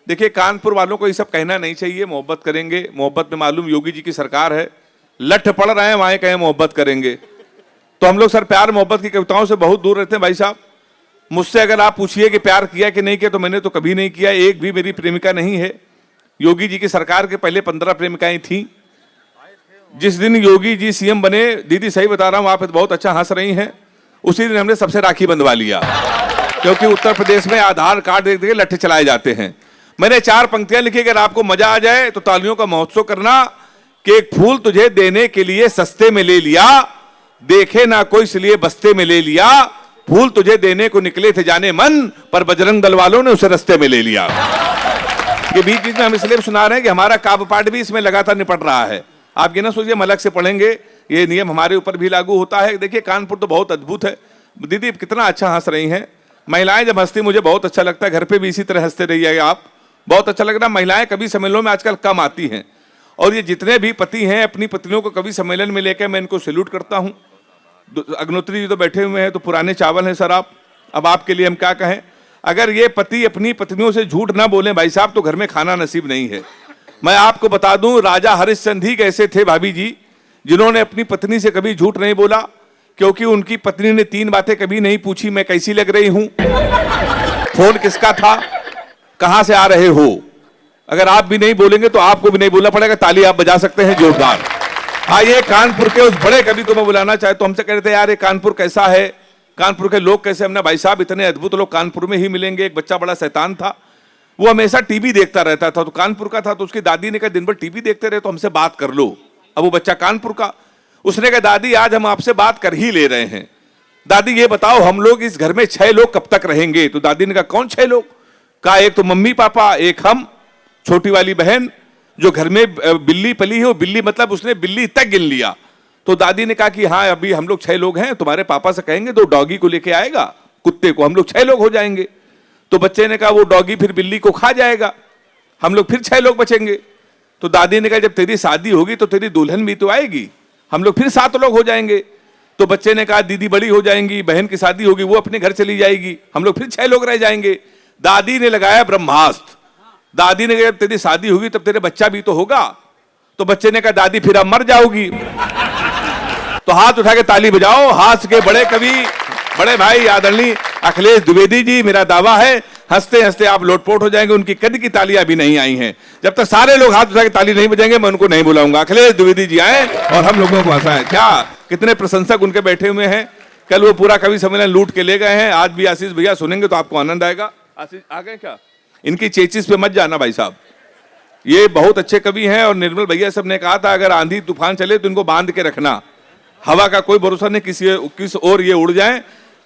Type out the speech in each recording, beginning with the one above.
देखिए, कानपुर वालों को ये सब कहना नहीं चाहिए, मोहब्बत करेंगे। मोहब्बत में मालूम योगी जी की सरकार है, लठ पड़ रहे हैं, वहां कहें मोहब्बत करेंगे। तो हम लोग सर प्यार मोहब्बत की कविताओं से बहुत दूर रहते हैं भाई साहब। मुझसे अगर आप पूछिए कि प्यार किया कि नहीं किया, तो मैंने तो कभी नहीं किया। एक भी मेरी प्रेमिका नहीं है। योगी जी की सरकार के पहले 15 प्रेमिकाएं थी। जिस दिन योगी जी सीएम बने, दीदी सही बता रहा हूं, आप बहुत अच्छा हंस रही हैं, उसी दिन हमने सबसे राखी बंधवा लिया, क्योंकि उत्तर प्रदेश में आधार कार्ड देख के लट्ठे चलाए जाते हैं। मैंने 4 पंक्तियां लिखी, अगर आपको मजा आ जाए तो तालियों का महोत्सव करना कि एक फूल तुझे देने के लिए सस्ते में ले लिया, देखे ना कोई इसलिए बस्ते में ले लिया, फूल तुझे देने को निकले थे जाने मन, पर बजरंग दल वालों ने उसे रस्ते में ले लिया। ये बीच बीच में हम इसलिए सुना रहे हैं कि हमारा काव्य पाठ भी इसमें लगातार निपट रहा है। आप ये ना सोचिए हम अलग से पढ़ेंगे, ये नियम हमारे ऊपर भी लागू होता है। देखिए, कानपुर तो बहुत अद्भुत है। दीदी कितना अच्छा हंस रही हैं। महिलाएं जब हंसती मुझे बहुत अच्छा लगता है। घर पे भी इसी तरह हंसते रहिएगा आप, बहुत अच्छा लग रहा है। महिलाएं कवि सम्मेलनों में आजकल कम आती हैं, और ये जितने भी पति हैं अपनी पत्नियों को कवि सम्मेलन में लेकर मैं इनको सैल्यूट करता हूं। अग्निहोत्री जी तो बैठे हुए हैं, तो पुराने चावल हैं सर आप। अब आपके लिए हम क्या कहें, अगर ये पति अपनी पत्नियों से झूठ ना बोले भाई साहब, तो घर में खाना नसीब नहीं है। मैं आपको बता दूं, राजा हरिश्चंद्र ही कैसे थे भाभी जी, जिन्होंने अपनी पत्नी से कभी झूठ नहीं बोला, क्योंकि उनकी पत्नी ने 3 बातें कभी नहीं पूछी। मैं कैसी लग रही हूं, फोन किसका था, कहां से आ रहे हो। अगर आप भी नहीं बोलेंगे तो आपको भी नहीं बोलना पड़ेगा। ताली आप बजा सकते हैं जोरदार। आइए, कानपुर के उस बड़े कवि को मैं बुलाना चाहे तो हमसे कह रहे थे यार ये कानपुर कैसा है, कानपुर के लोग कैसे। हमने भाई साहब इतने अद्भुत लोग कानपुर में ही मिलेंगे। एक बच्चा बड़ा शैतान था, वो हमेशा टीवी देखता रहता था, तो कानपुर का था। तो उसकी दादी ने कहा दिन भर टीवी देखते रहे तो हमसे बात कर लो। अब वो बच्चा कानपुर का, उसने कहा दादी आज हम आपसे बात कर ही ले रहे हैं। दादी ये बताओ हम लोग इस घर में 6 लोग कब तक रहेंगे। तो दादी ने कहा कौन 6 लोग। कहा एक तो मम्मी पापा, एक हम, छोटी वाली बहन जो घर में बिल्ली पली है, वो बिल्ली मतलब उसने बिल्ली तक गिन लिया। तो दादी ने कहा कि हाँ अभी हम लोग 6 लोग हैं, तुम्हारे पापा से कहेंगे तो डॉगी को लेके आएगा, कुत्ते को, हम लोग 6 लोग हो जाएंगे। तो बच्चे ने कहा वो डॉगी फिर बिल्ली को खा जाएगा, हम लोग फिर 6 लोग बचेंगे। तो दादी ने कहा जब तेरी शादी होगी तो तेरी दुल्हन भी तो आएगी, हम लोग फिर 7 लोग हो जाएंगे। तो बच्चे ने कहा दीदी बड़ी हो जाएंगी, बहन की शादी होगी, वो अपने घर चली जाएगी, हम लोग फिर 6 लोग रह जाएंगे। दादी ने लगाया ब्रह्मास्त्र। दादी ने कहा जब तेरी शादी होगी तब तेरे बच्चा भी तो होगा। तो बच्चे ने कहा दादी फिर अब मर जाओगी। तो हाथ उठा के ताली बजाओ। हाथ के बड़े कवि, बड़े भाई आदरणीय अखिलेश द्विवेदी जी, मेरा दावा है हंसते हंसते आप लोटपोट हो जाएंगे। उनकी कद की तालियां अभी नहीं आई हैं। जब तक सारे लोग हाथ उठा के ताली नहीं बजाएंगे मैं उनको नहीं बुलाऊंगा। अखिलेश द्विवेदी जी आए और हम लोगों को हंसाएं। क्या कितने प्रशंसक उनके बैठे हुए हैं। कल वो पूरा कवि सम्मेलन लूट के ले गए हैं। आज भी आशीष भैया सुनेंगे तो आपको आनंद आएगा। आशीष आ गए क्या? इनकी चेचिस पे मत जाना भाई साहब, ये बहुत अच्छे कवि हैं। और निर्मल भैया सब ने कहा था अगर आंधी तूफान चले तो इनको बांध के रखना, हवा का कोई भरोसा नहीं, किस ओर ये उड़ जाए।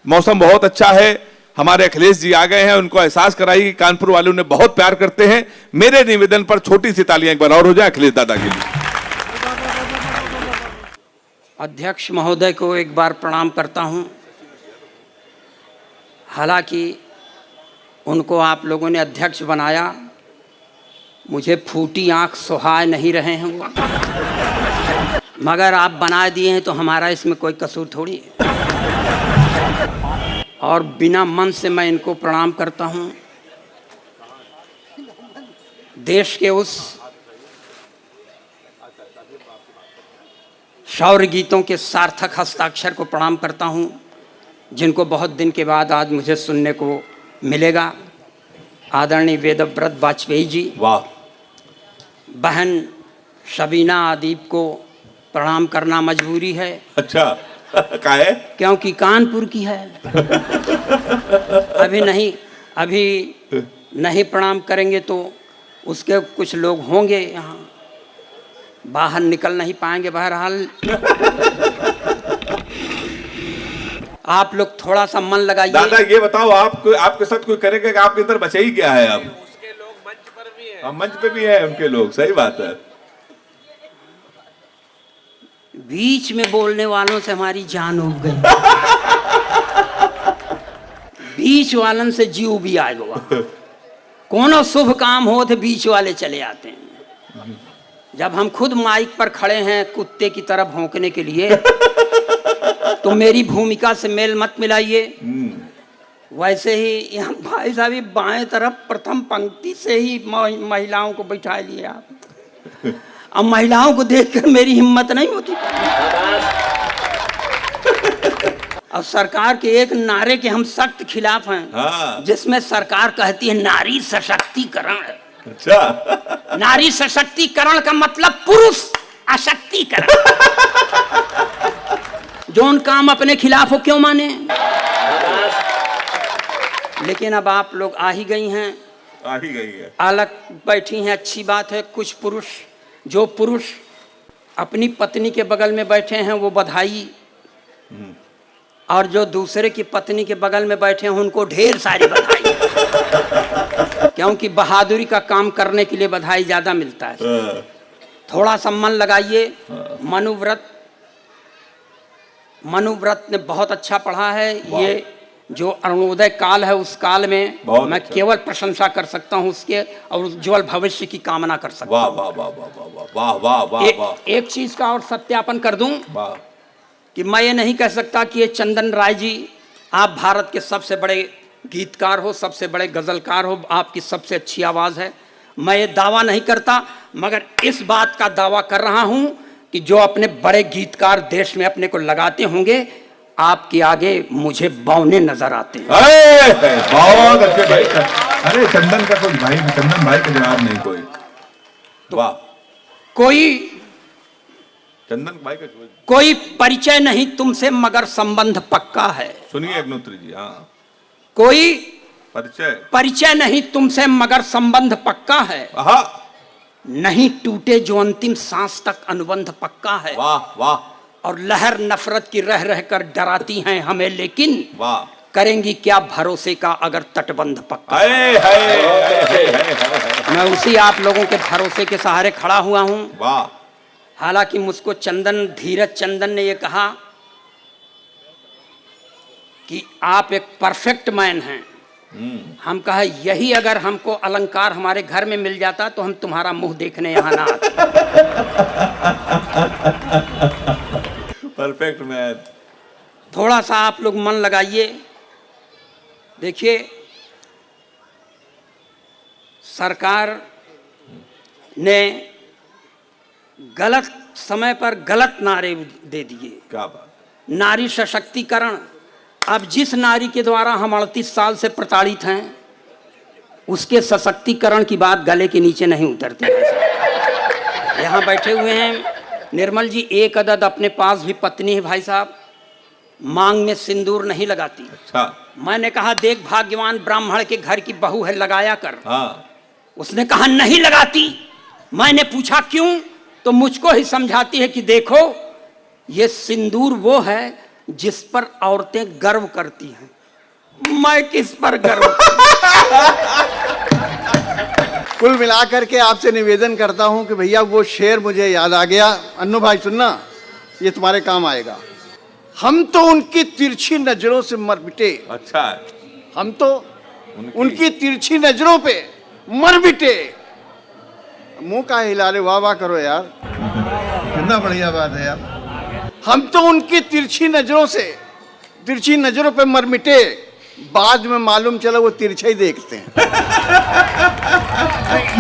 मौसम बहुत अच्छा है। हमारे अखिलेश जी आ गए हैं, उनको एहसास कराई कि कानपुर वालों ने बहुत प्यार करते हैं। मेरे निवेदन पर छोटी सी तालियां एक बार और हो जाए अखिलेश दादा के लिए। अध्यक्ष महोदय को एक बार प्रणाम करता हूं। हालांकि उनको आप लोगों ने अध्यक्ष बनाया, मुझे फूटी आंख सुहाए नहीं रहे हैं वो, मगर आप बना दिए हैं तो हमारा इसमें कोई कसूर थोड़ी है। और बिना मन से मैं इनको प्रणाम करता हूं। देश के उस शौर्य गीतों के सार्थक हस्ताक्षर को प्रणाम करता हूं, जिनको बहुत दिन के बाद आज मुझे सुनने को मिलेगा। आदरणीय वेदव्रत वाजपेयी जी, वाह। बहन शबीना आदीप को प्रणाम करना मजबूरी है। अच्छा क्या है? क्योंकि कानपुर की है। अभी नहीं प्रणाम करेंगे तो उसके कुछ लोग होंगे यहाँ, बाहर निकल नहीं पाएंगे। बहरहाल आप लोग थोड़ा सा मन लगाइए। दादा ये बताओ आपके साथ कोई करेगा कि आपके अंदर बचे ही क्या है? अब उसके लोग मंच पर भी हैं। मंच पे भी है उनके लोग, सही बात है। बीच में बोलने वालों से हमारी जान उब गई। बीच वालन से जीव भी आएगा। कोनो शुभ काम हो तो बीच वाले चले आते हैं। जब हम खुद माइक पर खड़े हैं कुत्ते की तरह भौंकने के लिए, तो मेरी भूमिका से मेल मत मिलाइए। वैसे ही यहाँ भाई साहब ये बाएं तरफ प्रथम पंक्ति से ही महिलाओं को बैठा लिए आप। अब महिलाओं को देखकर मेरी हिम्मत नहीं होती। अब सरकार के एक नारे के हम सख्त खिलाफ हैं, हाँ। जिसमें सरकार कहती है नारी सशक्तिकरण। अच्छा। नारी सशक्तिकरण का मतलब पुरुष अशक्तिकरण। जौन काम अपने खिलाफ हो क्यों माने। लेकिन अब आप लोग आ ही गई हैं, आ ही गई है, अलग बैठी हैं, अच्छी बात है। कुछ पुरुष, जो पुरुष अपनी पत्नी के बगल में बैठे हैं वो बधाई, और जो दूसरे की पत्नी के बगल में बैठे हैं उनको ढेर सारी बधाई। क्योंकि बहादुरी का काम करने के लिए बधाई ज्यादा मिलता है। थोड़ा सा मन लगाइए। मनुव्रत ने बहुत अच्छा पढ़ा है। ये जो अरुणोदय काल है उस काल में मैं केवल प्रशंसा कर सकता हूँ उसके, और उज्ज्वल भविष्य की कामना कर सकता हूँ। वाह वाह वाह वाह वाह वाह वाह। एक चीज का और सत्यापन कर दूं कि मैं ये नहीं कह सकता कि ये चंदन राय जी आप भारत के सबसे बड़े गीतकार हो, सबसे बड़े गजलकार हो, आपकी सबसे अच्छी आवाज़ है। मैं ये दावा नहीं करता, मगर इस बात का दावा कर रहा हूं कि जो अपने बड़े गीतकार देश में अपने को लगाते होंगे, आपके आगे मुझे बौने नजर आते हैं। बहुत अच्छे भाई। अरे चंदन का कोई भाई, चंदन भाई का जवाब नहीं कोई। वाह। कोई चंदन भाई का कोई परिचय नहीं तुमसे मगर संबंध पक्का है। सुनिए अग्निहोत्री जी। हाँ। कोई परिचय नहीं तुमसे मगर संबंध पक्का है। नहीं टूटे जो अंतिम सांस तक अनुबंध पक्का है। वाह वाह। और लहर नफरत की रह रह कर डराती हैं हमें, लेकिन वाह करेंगी क्या भरोसे का अगर तटबंध पक्का। मैं उसी आप लोगों के भरोसे के सहारे खड़ा हुआ हूँ। वाह। हालांकि मुझको धीरज चंदन ने ये कहा कि आप एक परफेक्ट मैन हैं। हम कहा यही अगर हमको अलंकार हमारे घर में मिल जाता तो हम तुम्हारा मुंह देखने यहाँ ना आते। Perfect man. थोड़ा सा आप लोग मन लगाइए। देखिए, सरकार ने गलत समय पर गलत नारे दे दिए। क्या बात। नारी सशक्तिकरण। अब जिस नारी के द्वारा हम 38 साल से प्रताड़ित हैं, उसके सशक्तिकरण की बात गले के नीचे नहीं उतरती। यहाँ बैठे हुए हैं निर्मल जी, एक अदद अपने पास भी पत्नी है भाई साहब, मांग में सिंदूर नहीं लगाती। अच्छा। मैंने कहा देख भाग्यवान ब्राह्मण के घर की बहू है, लगाया कर। हाँ। उसने कहा नहीं लगाती। मैंने पूछा क्यों, तो मुझको ही समझाती है कि देखो ये सिंदूर वो है जिस पर औरतें गर्व करती हैं। मैं किस पर गर्व। कुल मिलाकर के आपसे निवेदन करता हूं कि भैया वो शेर मुझे याद आ गया। अन्नू भाई सुनना, ये तुम्हारे काम आएगा। हम तो उनकी तिरछी नजरों से मर मिटे। अच्छा है। हम तो उनकी तिरछी नजरों पे मर मिटे। मुंह का हिला रहे, वाह वाह करो यार, कितना बढ़िया बात है यार। हम तो उनकी तिरछी नजरों पे मर मिटे, बाद में मालूम चला वो तिरछा ही देखते हैं।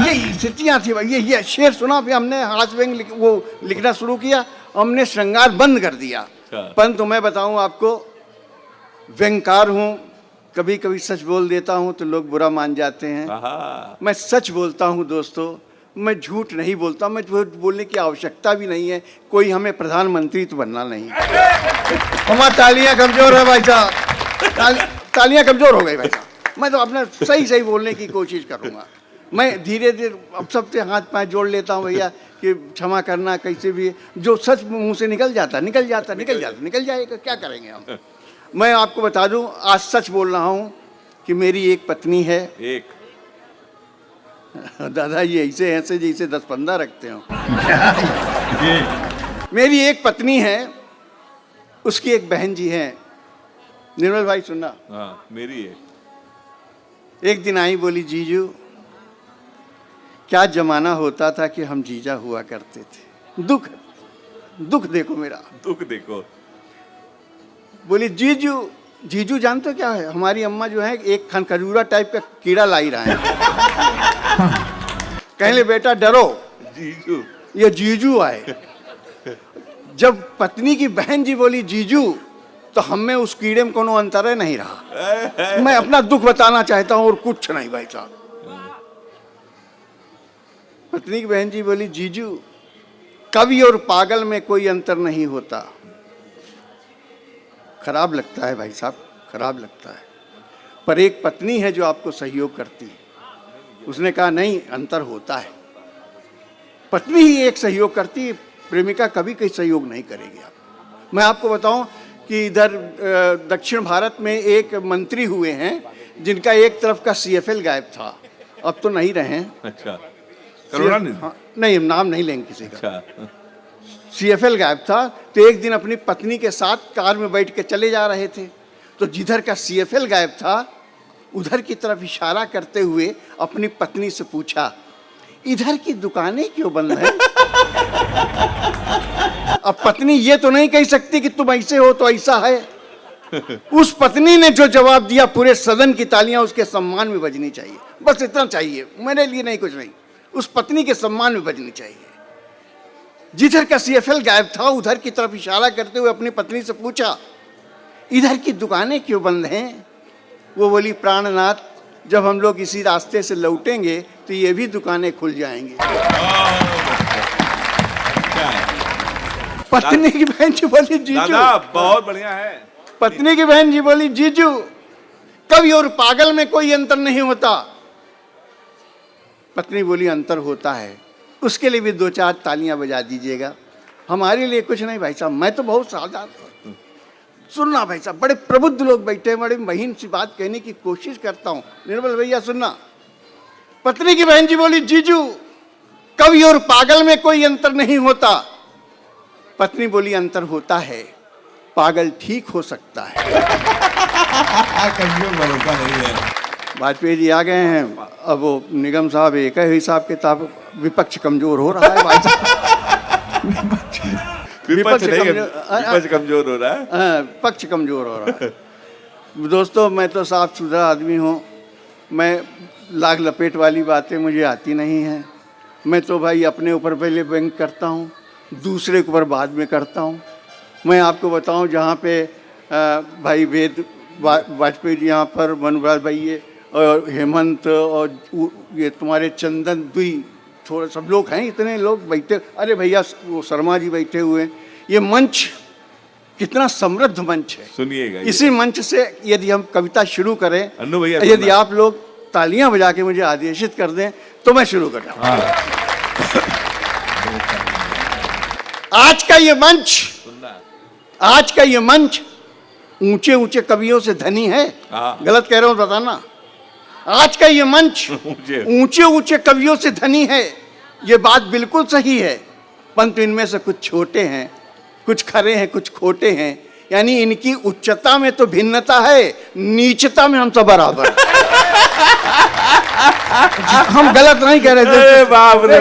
ये स्थितियां थी भाई। ये शेर सुना, फिर हमने हाथ व्यंग वो लिखना शुरू किया, हमने श्रृंगार बंद कर दिया। परंतु मैं बताऊं आपको, व्यंगकार हूं, कभी कभी सच बोल देता हूं तो लोग बुरा मान जाते हैं। मैं सच बोलता हूं दोस्तों, मैं झूठ नहीं बोलता। मैं झूठ बोलने की आवश्यकता भी नहीं है, कोई हमें प्रधानमंत्री तो बनना नहीं। हमारी तालियां कमजोर है भाई साहब, तालियां कमजोर हो गई भाई साहब। मैं तो अपना सही बोलने की कोशिश करूंगा। मैं धीरे धीरे अब सबसे हाथ पांव जोड़ लेता हूं भैया कि क्षमा करना, कैसे भी जो सच मुंह से निकल जाएगा, क्या करेंगे हम। मैं आपको बता दूं, आज सच बोल रहा हूं कि मेरी एक पत्नी है। एक दादा ये ऐसे जैसे 10-15 रखते हो। मेरी एक पत्नी है, उसकी एक बहन जी है। निर्मल भाई सुनना। हाँ, मेरी है। एक दिन आई, बोली जीजू क्या जमाना होता था कि हम जीजा हुआ करते थे। दुख देखो मेरा, दुख देखो। बोली जीजू जीजू जानते हो क्या है? हमारी अम्मा जो है एक खनखजूरा टाइप का कीड़ा लाई रहा है। कहले बेटा डरो, जीजू ये जीजू आए। जब पत्नी की बहन जी बोली जीजू, तो हम में उस कीड़े में कोनो अंतर नहीं रहा। मैं अपना दुख बताना चाहता हूं और कुछ नहीं भाई साहब। पत्नी की बहन जी बोली जीजू, कवि और पागल में कोई अंतर नहीं होता। खराब लगता है भाई साहब, खराब लगता है, पर एक पत्नी है जो आपको सहयोग करती है। उसने कहा नहीं, अंतर होता है। पत्नी ही एक सहयोग करती है, प्रेमिका कभी कोई सहयोग नहीं करेगी। आप मैं आपको बताऊं कि इधर दक्षिण भारत में एक मंत्री हुए हैं जिनका एक तरफ का CFL गायब था, अब तो नहीं रहे हैं। अच्छा, करुणानिधि? हाँ, नहीं, नाम नहीं लेंगे किसी का। अच्छा, CFL गायब था, तो एक दिन अपनी पत्नी के साथ कार में बैठ के चले जा रहे थे, तो जिधर का CFL गायब था उधर की तरफ इशारा करते हुए अपनी पत्नी से पूछा, इधर की दुकानें क्यों बंद हैं? अब पत्नी ये तो नहीं कह सकती कि तुम ऐसे हो तो ऐसा है। उस पत्नी ने जो जवाब दिया, पूरे सदन की तालियां उसके सम्मान में बजनी चाहिए। बस इतना चाहिए, मेरे लिए नहीं, कुछ नहीं, उस पत्नी के सम्मान में बजनी चाहिए। जिधर का CFL गायब था उधर की तरफ इशारा करते हुए अपनी पत्नी से पूछा, इधर की दुकानें क्यों बंद हैं? वो बोली, प्राणनाथ, जब हम लोग इसी रास्ते से लौटेंगे तो ये भी दुकानें खुल जाएंगी। पत्नी की बहन जी बोली जीजू, दादा बहुत बढ़िया है। पत्नी की बहन जी बोली जीजू, कवि और पागल में कोई अंतर नहीं होता। पत्नी बोली अंतर होता है, उसके लिए भी 2-4 तालियां बजा दीजिएगा। हमारे लिए कुछ नहीं भाई साहब, मैं तो बहुत सादा। सुनना भाई साहब, बड़े प्रबुद्ध लोग बैठे हैं, बड़े महीन सी बात कहने की कोशिश करता हूं। निर्मल भैया सुनना। पत्नी की बहन जी बोली जीजू, कवि और पागल में कोई अंतर नहीं होता। पत्नी बोली अंतर होता है, पागल ठीक हो सकता है। भरोसा नहीं है। वाजपेयी जी आ गए हैं, अब वो निगम साहब एक है हिसाब किताब, विपक्ष कमजोर हो रहा है भाई साहब। विपक्ष कमजोर हो रहा है। हाँ, पक्ष कमजोर हो रहा है। दोस्तों, मैं तो साफ सुथरा आदमी हूँ, मैं लाग लपेट वाली बातें मुझे आती नहीं हैं। मैं तो भाई अपने ऊपर पहले बैंक करता हूँ, दूसरे के ऊपर बाद में करता हूँ। मैं आपको बताऊँ, जहाँ पे भाई वेद वाजपेयी जी, यहाँ पर मनोहर भाई ये और हेमंत और ये तुम्हारे चंदन दुई, थोड़ा सब लोग हैं, इतने लोग बैठे। अरे भैया वो शर्मा जी बैठे हुए हैं। ये मंच कितना समृद्ध मंच है, सुनिएगा। इसी मंच से यदि हम कविता शुरू करें, अन्नू भैया, यदि आप लोग तालियां बजा के मुझे आदेशित कर दें तो मैं शुरू कर दूं। आज का ये मंच, आज का ये मंच ऊंचे ऊंचे कवियों से धनी है। गलत कह रहा हूं बताना। आज का ये मंच ऊंचे ऊंचे कवियों से धनी है, ये बात बिल्कुल सही है। परंतु इनमें से कुछ छोटे हैं, कुछ खरे हैं, कुछ खोटे हैं। यानी इनकी उच्चता में तो भिन्नता है, नीचता में हम सब बराबर। हम गलत नहीं कह रहे थे। बाप रे,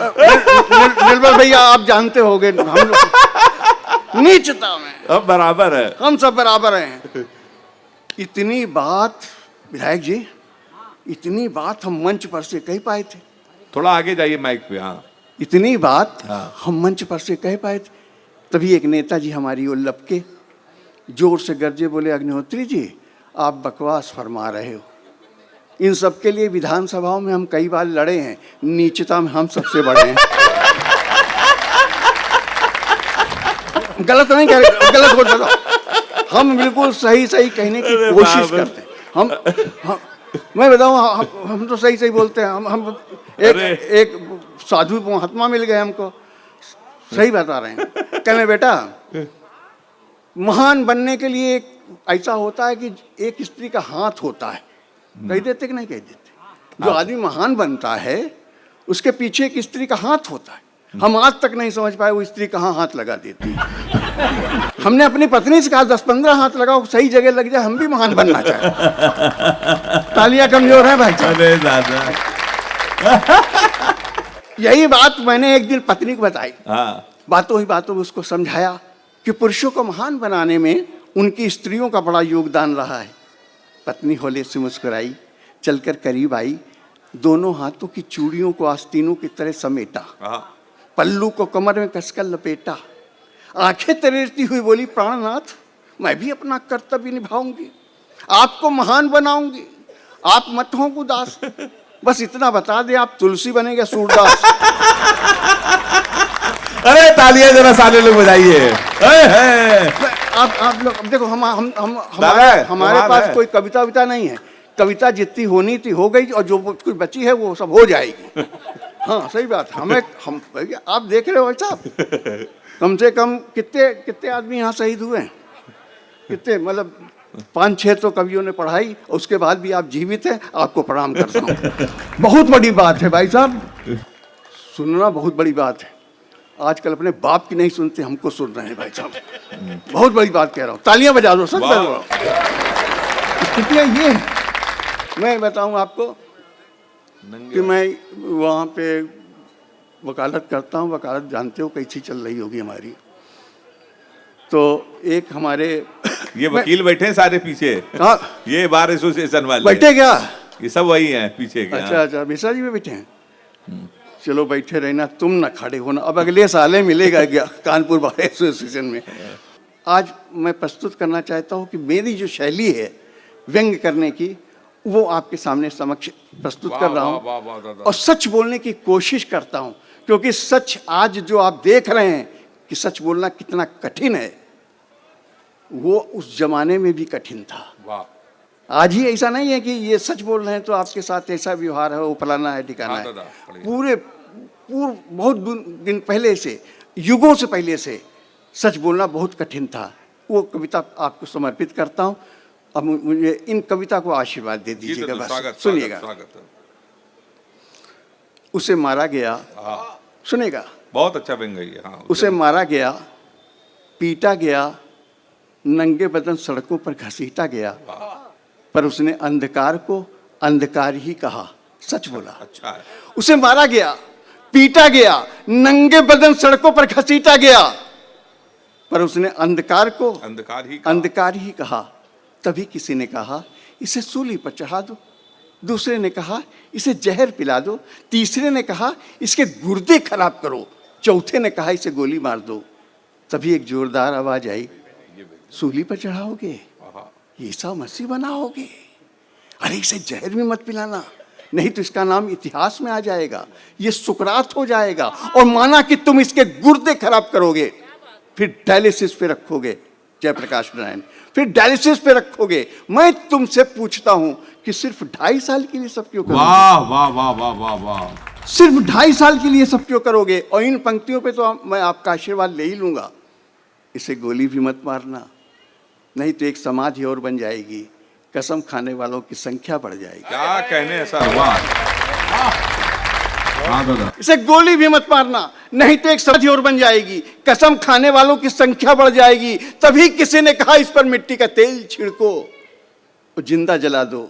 निर्मल भैया आप जानते होंगे, हम नीचता में अब बराबर है, हम सब बराबर हैं। इतनी बात विधायक जी, इतनी बात हम मंच पर से कह पाए थे। थोड़ा आगे जाइए माइक पे। हाँ, इतनी बात हाँ। हम मंच पर से कह पाए थे। तभी एक नेताजी हमारी ओर लपके, जोर से गरजे, बोले अग्निहोत्री जी आप बकवास फरमा रहे हो। इन सब के लिए विधानसभाओं में हम कई बार लड़े हैं, नीचता में हम सबसे बड़े हैं। गलत नहीं कह रहे, गलत बोल बताओ, हम बिल्कुल सही सही कहने की कोशिश करते हैं। हम मैं बताऊं, हम तो सही सही बोलते हैं। हम एक साधु महात्मा मिल गए हमको, सही बता रहे हैं। कहने बेटा, महान बनने के लिए ऐसा होता है कि एक स्त्री का हाथ होता है। कह देते कि नहीं कह देते? जो आदमी महान बनता है उसके पीछे एक स्त्री का हाथ होता है। हम आज तक नहीं समझ पाए वो स्त्री कहाँ हाथ लगा देती है। हमने अपनी पत्नी से कहा 10-15 हाथ लगाओ, सही जगह लग जाए, हम भी महान बनना चाहते। तालियां कमजोर है भाई। अरे दादा, यही बात मैंने एक दिन पत्नी को बताई। हाँ, बातों ही बातों में उसको समझाया कि पुरुषों को महान बनाने में उनकी स्त्रियों का बड़ा योगदान रहा है। पत्नी होले से मुस्कुराई, चलकर करीब आई, दोनों हाथों की चूड़ियों को आस्तीनों की तरह समेटा, पल्लू को कमर में कसकर लपेटा, आंखें तरेरती हुई बोली, प्राणनाथ मैं भी अपना कर्तव्य निभाऊंगी, आपको महान बनाऊंगी, आप मत हो उदास। बस इतना बता दे, आप तुलसी बनेगा सूरदास। अरे तालियां जरा सारे लोग बजाइए। आप लोग अब देखो, दादा, हमारे पास कोई कविता विता नहीं है। कविता जितनी होनी थी हो गई, और जो कुछ बची है वो सब हो जाएगी। हाँ सही बात। हम आप देख रहे हो भाई साहब, कम से कम कितने आदमी यहाँ शहीद हुए हैं, कितने, मतलब 5-6 तो कवियों ने पढ़ाई, उसके बाद भी आप जीवित हैं, आपको प्रणाम करता हूँ। बहुत बड़ी बात है भाई साहब, सुनना बहुत बड़ी बात है। आजकल अपने बाप की नहीं सुनते, हमको सुन रहे हैं भाई साहब। बहुत बड़ी बात कह रहा हूँ, तालियां बजा दो सब। स्थितियाँ ये है, मैं बताऊँ आपको कि मैं वहाँ पे वकालत करता हूँ। वकालत जानते हो कैसी चल रही होगी हमारी। तो एक हमारे ये वकील बैठे हैं सारे पीछे, हाँ ये बार एसोसिएशन वाले बैठे क्या? ये सब वही हैं पीछे के। अच्छा, मिश्रा जी में बैठे हैं। चलो बैठे रहना, तुम ना खड़े होना, अब अगले साल मिलेगा कानपुर बार एसोसिएशन में। आज मैं प्रस्तुत करना चाहता हूँ कि मेरी जो शैली है व्यंग करने की, वो आपके सामने समक्ष प्रस्तुत कर रहा हूँ, और सच बोलने की कोशिश करता हूँ, क्योंकि सच आज जो आप देख रहे हैं कि सच बोलना कितना कठिन है, वो उस जमाने में भी कठिन था। आज ही ऐसा नहीं है कि ये सच बोल रहे हैं तो आपके साथ ऐसा व्यवहार है, वो फलाना है, ठिकाना है। पूरे बहुत दिन पहले से, युगों से पहले से सच बोलना बहुत कठिन था। वो कविता आपको समर्पित करता हूँ। अब मुझे इन कविता को आशीर्वाद दे दीजिएगा, बस सुनिएगा। उसे मारा गया, सुनेगा, बहुत अच्छा बन गई है। हाँ, उसे मारा गया, पीटा गया, नंगे बदन सड़कों पर घसीटा गया, पर उसने अंधकार को अंधकार ही कहा, सच बोला। अच्छा है। उसे मारा गया, पीटा गया, नंगे बदन सड़कों पर घसीटा गया, पर उसने अंधकार को अंधकार ही कहा। तभी किसी ने कहा इसे सूली पर चढ़ा दो, दूसरे ने कहा इसे जहर पिला दो, तीसरे ने कहा इसके गुर्दे खराब करो, चौथे ने कहा इसे गोली मार दो। तभी एक जोरदार आवाज आई, सूली पर चढ़ाओगे, ईसा मसीह बनाओगे, अरे इसे जहर भी मत पिलाना, नहीं तो इसका नाम इतिहास में आ जाएगा, ये सुकरात हो जाएगा, और माना कि तुम इसके गुर्दे खराब करोगे, फिर डायलिसिस पे रखोगे, जयप्रकाश नारायण, फिर डायलिसिस पे रखोगे। मैं तुमसे पूछता हूं कि सिर्फ 2.5 साल के लिए सब क्यों करोगे? वाह वाह वाह वाह वाह वाह, सिर्फ 2.5 साल के लिए सब क्यों करोगे? और इन पंक्तियों पे तो मैं आपका आशीर्वाद ले ही लूंगा। इसे गोली भी मत मारना, नहीं तो एक समाधि और बन जाएगी, कसम खाने वालों की संख्या बढ़ जाएगी। क्या कहने ऐसा हुआ। इसे गोली भी मत मारना, नहीं तो एक समाधि और बन जाएगी, कसम खाने वालों की संख्या बढ़ जाएगी। तभी किसी ने कहा इस पर मिट्टी का तेल छिड़को और जिंदा जला दो।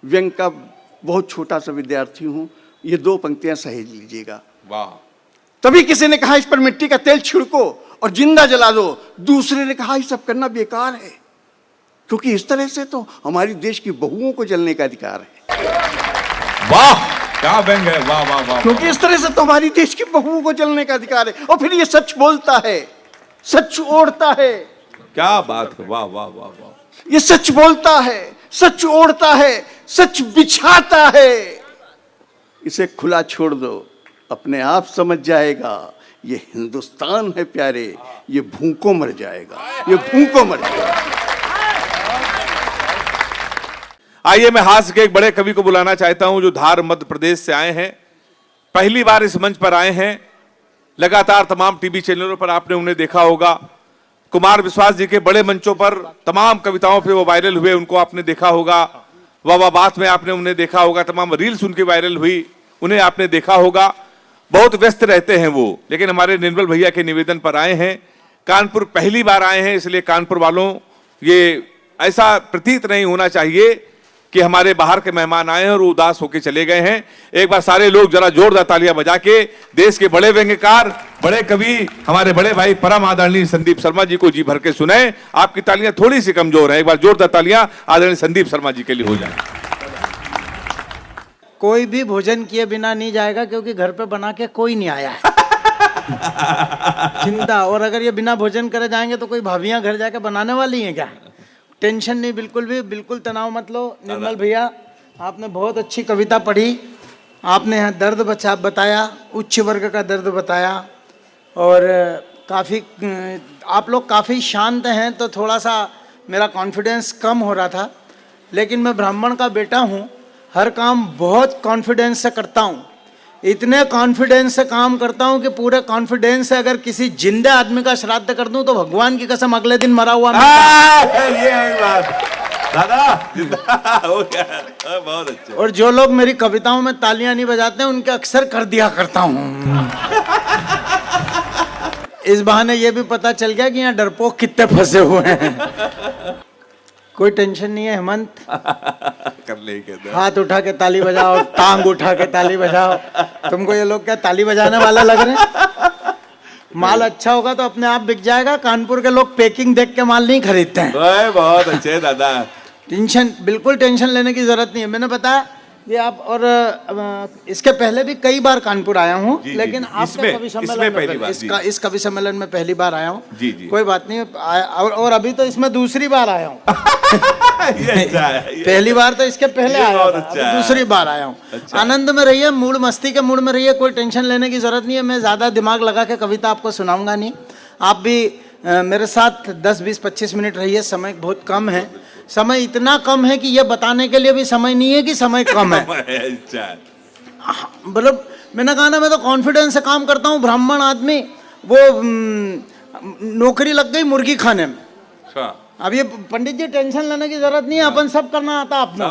व्यंग का बहुत छोटा सा विद्यार्थी हूं, ये 2 पंक्तियां सहेज लीजिएगा। वाह। तभी किसी ने कहा इस पर मिट्टी का तेल छिड़को और जिंदा जला दो, दूसरे ने कहा ये सब करना बेकार है, क्योंकि इस तरह से तो हमारी देश की बहुओं को जलने का अधिकार है। वाह क्या व्यंग है, वाह वाह वाह, क्योंकि इस तरह से तो हमारी देश की बहुओं को जलने का अधिकार है। और फिर ये सच बोलता है, सच ओढ़ता है। क्या बात है, वाह वाह वाह वाह। ये सच बोलता है, सच ओढ़ता है, सच बिछाता है। इसे खुला छोड़ दो, अपने आप समझ जाएगा ये हिंदुस्तान है प्यारे, ये भूखों मर जाएगा, ये भूखों मर जाएगा। आइए मैं हास्य के एक बड़े कवि को बुलाना चाहता हूं, जो धार मध्य प्रदेश से आए हैं, पहली बार इस मंच पर आए हैं। लगातार तमाम टीवी चैनलों पर आपने उन्हें देखा होगा, कुमार विश्वास जी के बड़े मंचों पर तमाम कविताओं पे वो वायरल हुए, उनको आपने देखा होगा। वाह बात में आपने उन्हें देखा होगा, तमाम रील्स उनकी वायरल हुई, उन्हें आपने देखा होगा। बहुत व्यस्त रहते हैं वो, लेकिन हमारे निर्मल भैया के निवेदन पर आए हैं। कानपुर पहली बार आए हैं, इसलिए कानपुर वालों ये ऐसा प्रतीत नहीं होना चाहिए कि हमारे बाहर के मेहमान आए हैं और उदास होकर चले गए हैं। एक बार सारे लोग जरा जोरदार तालियां बजा के देश के बड़े व्यंग्यकार, बड़े कवि, हमारे बड़े भाई परम आदरणीय संदीप शर्मा जी को जी भर के सुनाएं। आपकी तालियां थोड़ी सी कमजोर है, एक बार जोरदार तालियां आदरणीय संदीप शर्मा जी के लिए हो जाए। कोई भी भोजन किए बिना नहीं जाएगा, क्योंकि घर पे बना के कोई नहीं आया है। चिंता, और अगर ये बिना भोजन करे जाएंगे तो कोई भाभियां घर जाके बनाने वाली हैं क्या? टेंशन नहीं, बिल्कुल भी, बिल्कुल तनाव मत लो। निर्मल भैया, आपने बहुत अच्छी कविता पढ़ी, आपने यहाँ दर्द बताया, उच्च वर्ग का दर्द बताया, और काफ़ी आप लोग काफ़ी शांत हैं, तो थोड़ा सा मेरा कॉन्फिडेंस कम हो रहा था। लेकिन मैं ब्राह्मण का बेटा हूँ, हर काम बहुत कॉन्फिडेंस से करता हूँ, इतने कॉन्फिडेंस से काम करता हूँ कि पूरे कॉन्फिडेंस से अगर किसी जिंदे आदमी का श्राद्ध कर दूं तो भगवान की कसम अगले दिन मरा हुआ ये बात दादा हो गया, बहुत अच्छा। और जो लोग मेरी कविताओं में तालियां नहीं बजाते हैं उनके अक्सर कर दिया करता हूँ। इस बहाने ये भी पता चल गया कि यहाँ डरपोक कितने फंसे हुए हैं। कोई टेंशन नहीं है हेमंत, कर ले हाथ उठा के ताली बजाओ, टांग उठा के ताली बजाओ। तुमको ये लोग क्या ताली बजाने वाला लग रहे हैं? माल अच्छा होगा तो अपने आप बिक जाएगा। कानपुर के लोग पैकिंग देख के माल नहीं खरीदते हैं। बहुत अच्छे दादा, टेंशन, बिल्कुल टेंशन लेने की जरूरत नहीं है। मैंने बताया ये आप, और इसके पहले भी कई बार कानपुर आया हूँ, लेकिन आपके कवि सम्मेलन में इस कवि सम्मेलन में पहली बार आया हूँ। कोई बात नहीं, और अभी तो इसमें दूसरी बार आया हूँ। पहली बार तो इसके पहले आया था, दूसरी बार आया हूँ। आनंद में रहिए, मूड मस्ती के मूड में रहिए, कोई टेंशन लेने की जरूरत नहीं है। मैं ज्यादा दिमाग लगा के कविता आपको सुनाऊंगा नहीं। आप भी मेरे साथ 10, 20, 25 मिनट रहिए, समय बहुत कम है। समय इतना कम है कि ये बताने के लिए भी समय नहीं है कि समय कम है। मतलब मैंने कहा ना, मैं तो कॉन्फिडेंस से काम करता हूँ। ब्राह्मण आदमी, वो नौकरी लग गई मुर्गी खाने में। अब ये पंडित जी टेंशन लेने की जरूरत नहीं है, अपन सब करना आता अपना।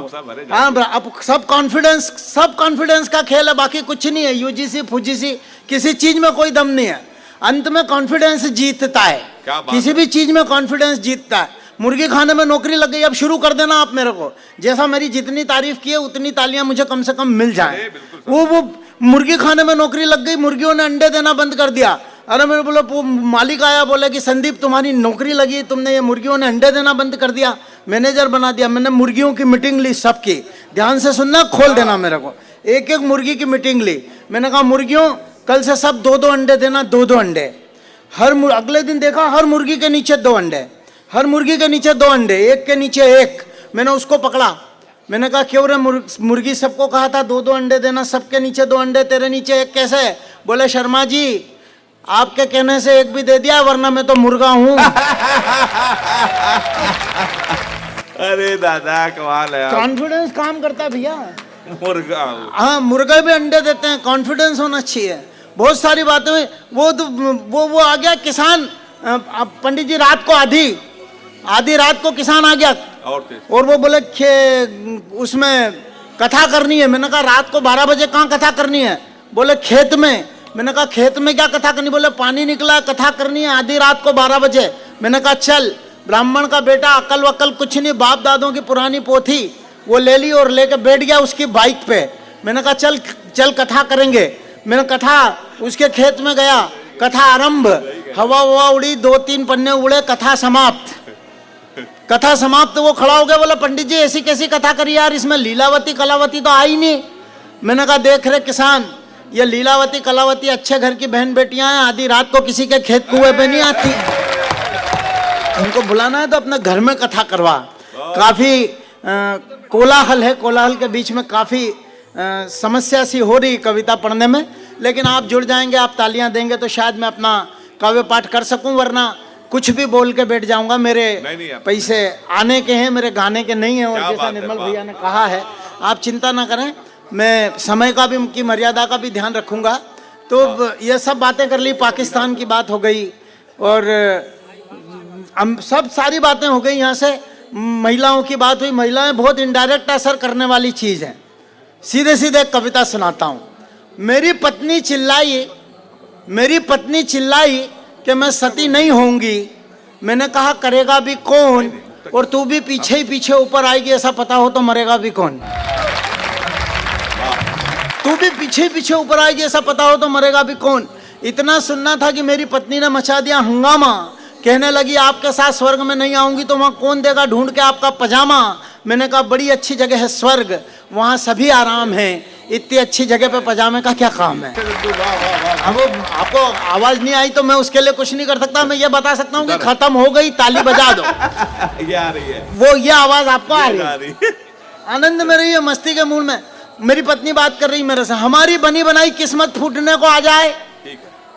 हाँ, अब सब कॉन्फिडेंस का खेल है, बाकी कुछ नहीं है। यूजीसी फुजीसी किसी चीज में कोई दम नहीं है, अंत में कॉन्फिडेंस जीतता है। किसी भी चीज में कॉन्फिडेंस जीतता है। मुर्गी खाने में नौकरी लग गई, अब शुरू कर देना आप मेरे को। जैसा मेरी जितनी तारीफ की है उतनी तालियां मुझे कम से कम मिल जाए। वो मुर्गी खाने में नौकरी लग गई, मुर्गियों ने अंडे देना बंद कर दिया। अरे मेरे बोले, मालिक आया, बोले कि संदीप तुम्हारी नौकरी लगी, तुमने ये मुर्गियों ने अंडे देना बंद कर दिया, मैनेजर बना दिया। मैंने मुर्गियों की मीटिंग ली, सबकी, ध्यान से सुनना, खोल देना मेरे को। एक एक मुर्गी की मीटिंग ली। मैंने कहा मुर्गियों, कल से सब 2-2 अंडे देना, 2-2 अंडे हर। अगले दिन देखा हर मुर्गी के नीचे 2 अंडे, हर मुर्गी के नीचे 2 अंडे, एक के नीचे एक। मैंने उसको पकड़ा, मैंने कहा क्यों रे मुर्गी, सबको कहा था 2-2 अंडे देना, सबके नीचे 2 अंडे, तेरे नीचे एक कैसे? बोले शर्मा जी, आपके कहने से एक भी दे दिया, वरना मैं तो मुर्गा हूँ। अरे दादा कमाल है, कॉन्फिडेंस काम करता है भैया। मुर्गा, हाँ, मुर्गा भी अंडे देते हैं, कॉन्फिडेंस होना चाहिए। बहुत सारी बातें हुई। वो आ गया किसान, पंडित जी, रात को आधी रात को किसान आ गया, और वो बोले उसमें कथा करनी है। मैंने कहा रात को 12 बजे कहाँ कथा करनी है? बोले खेत में। मैंने कहा खेत में क्या कथा करनी? बोले पानी निकला, कथा करनी है आधी रात को 12 बजे। मैंने कहा चल, ब्राह्मण का बेटा, अकल वकल कुछ नहीं, बाप दादों की पुरानी पोथी वो ले ली और लेके बैठ गया उसकी बाइक पे। मैंने कहा चल चल कथा करेंगे। मैंने कथा, उसके खेत में गया, कथा आरंभ, हवा उड़ी, 2-3 पन्ने उड़े, कथा समाप्त। कथा समाप्त, वो खड़ा हो गया, बोला पंडित जी ऐसी कैसी कथा करी यार, इसमें लीलावती कलावती तो आई नहीं। मैंने कहा देख रहे किसान, ये लीलावती कलावती अच्छे घर की बहन बेटियां हैं, आधी रात को किसी के खेत कुएं पे नहीं आती। उनको बुलाना है तो अपने घर में कथा करवा। काफी कोलाहल है, कोलाहल के बीच में काफी समस्या सी हो रही कविता पढ़ने में, लेकिन आप जुड़ जाएंगे, आप तालियां देंगे तो शायद मैं अपना काव्य पाठ कर सकूं, वरना कुछ भी बोल के बैठ जाऊंगा। मेरे पैसे आने के हैं, मेरे गाने के नहीं है। और जैसा निर्मल भैया ने कहा है, आप चिंता ना करें, मैं समय का भी, की मर्यादा का भी ध्यान रखूंगा। तो ये सब बातें कर ली, पाकिस्तान की बात हो गई, और हम सब सारी बातें हो गई। यहाँ से महिलाओं की बात हुई। महिलाएं बहुत इनडायरेक्ट असर करने वाली चीज़ है। सीधे सीधे एक कविता सुनाता हूँ। मेरी पत्नी चिल्लाई कि मैं सती नहीं होंगी। मैंने कहा करेगा भी कौन, और तू भी पीछे ही पीछे ऊपर आएगी, ऐसा पता हो तो मरेगा भी कौन। तू भी पीछे ही पीछे ऊपर आएगी, ऐसा पता हो तो मरेगा भी कौन। इतना सुनना था कि मेरी पत्नी ने मचा दिया हंगामा, कहने लगी आपके साथ स्वर्ग में नहीं आऊंगी तो वहां कौन देगा ढूंढ के आपका पजामा। मैंने कहा बड़ी अच्छी जगह है स्वर्ग, वहां सभी आराम है, इतनी अच्छी जगह पे पजामे का क्या काम है। अब आपको आवाज नहीं आई तो मैं उसके लिए कुछ नहीं कर सकता। मैं ये बता सकता हूँ कि खत्म हो गई, ताली बजा दो। ये आ रही है, वो ये आवाज आपको आ रही है। आनंद में रही है, मस्ती के मूड में। मेरी पत्नी बात कर रही मेरे से, हमारी बनी बनाई किस्मत फूटने को आ जाए,